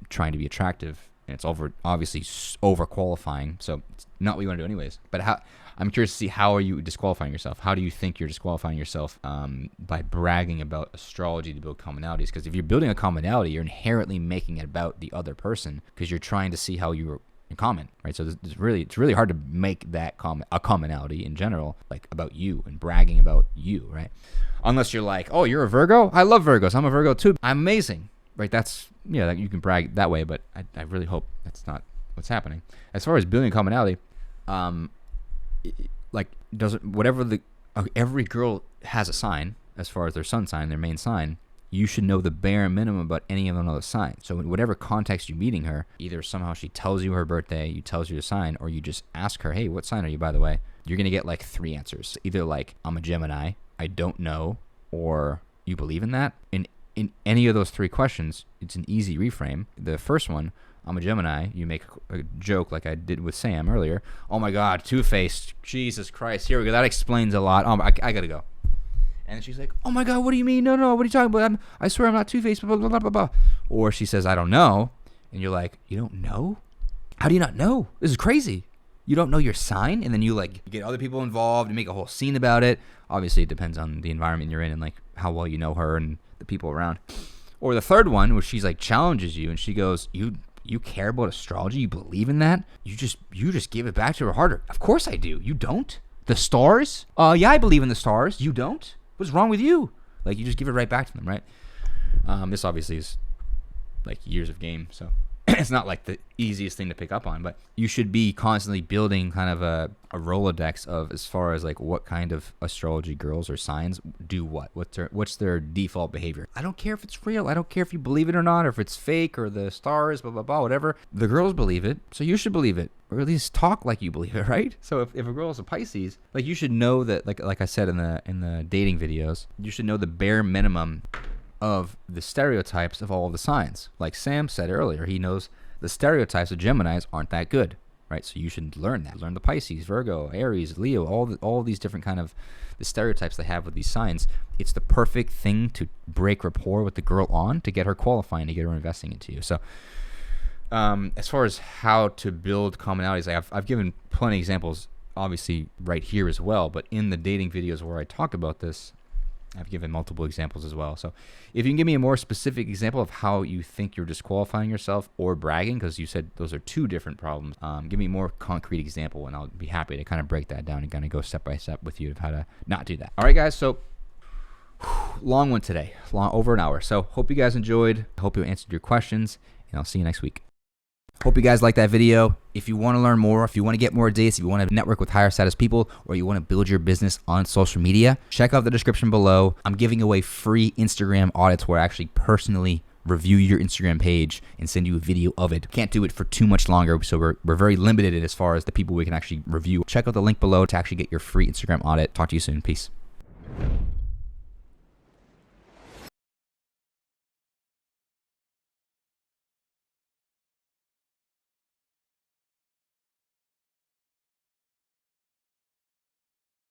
trying to be attractive. And it's obviously over qualifying, so it's not what you want to do anyways. But I'm curious to see, how are you disqualifying yourself? How do you think you're disqualifying yourself by bragging about astrology to build commonalities? Because if you're building a commonality, you're inherently making it about the other person, because you're trying to see how you're in common, right? So it's really hard to make that a commonality in general, like about you and bragging about you, right? Unless you're like, oh, you're a Virgo? I love Virgos. I'm a Virgo too. I'm amazing. Right, that's, you can brag that way, but I really hope that's not what's happening. As far as building commonality, every girl has a sign as far as their sun sign, their main sign. You should know the bare minimum about any of another sign. So in whatever context you're meeting her, either somehow she tells you her birthday, you tells you the sign, or you just ask her, hey, what sign are you, by the way? You're going to get like 3 answers. Either like, I'm a Gemini, I don't know, or you believe in that. In any of those 3 questions, it's an easy reframe. The first one, I'm a Gemini, you make a joke like I did with Sam earlier. Oh my God, two-faced, Jesus Christ, here we go. That explains a lot. I gotta go. And she's like, oh my God, what do you mean? No, what are you talking about? I swear I'm not two-faced, blah, blah, blah, blah, blah. Or she says, I don't know. And you're like, you don't know? How do you not know? This is crazy. You don't know your sign? And then you get other people involved and make a whole scene about it. Obviously, it depends on the environment you're in and like how well you know her and the people around. Or the third one, where she's like challenges you and she goes, you care about astrology? You believe in that? You just give it back to her harder. Of course I do. You don't? The stars? Yeah, I believe in the stars. You don't? What's wrong with you? Like, you just give it right back to them, right? This obviously is like years of game, so it's not like the easiest thing to pick up on, but you should be constantly building kind of a Rolodex of, as far as like what kind of astrology girls or signs do what's their default behavior. I don't care if it's real. I don't care if you believe it or not, or if it's fake, or the stars, blah, blah, blah, whatever. The girls believe it, so you should believe it, or at least talk like you believe it, right? So if a girl is a Pisces, like, you should know that, like I said in the dating videos, you should know the bare minimum of the stereotypes of all of the signs. Like Sam said earlier, he knows the stereotypes of Geminis aren't that good, right? So you should learn that. Learn the Pisces, Virgo, Aries, Leo, all these different kind of the stereotypes they have with these signs. It's the perfect thing to break rapport with the girl on, to get her qualifying, to get her investing into you. So As far as how to build commonalities, I've given plenty of examples, obviously right here as well, but in the dating videos where I talk about this, I've given multiple examples as well. So if you can give me a more specific example of how you think you're disqualifying yourself or bragging, because you said those are two different problems, give me a more concrete example, and I'll be happy to kind of break that down and kind of go step by step with you of how to not do that. All right, guys. So long one today, over an hour. So hope you guys enjoyed. Hope you answered your questions, and I'll see you next week. Hope you guys liked that video. If you want to learn more, if you want to get more dates, if you want to network with higher status people, or you want to build your business on social media, check out the description below. I'm giving away free Instagram audits where I actually personally review your Instagram page and send you a video of it. Can't do it for too much longer, so we're very limited as far as the people we can actually review. Check out the link below to actually get your free Instagram audit. Talk to you soon. Peace.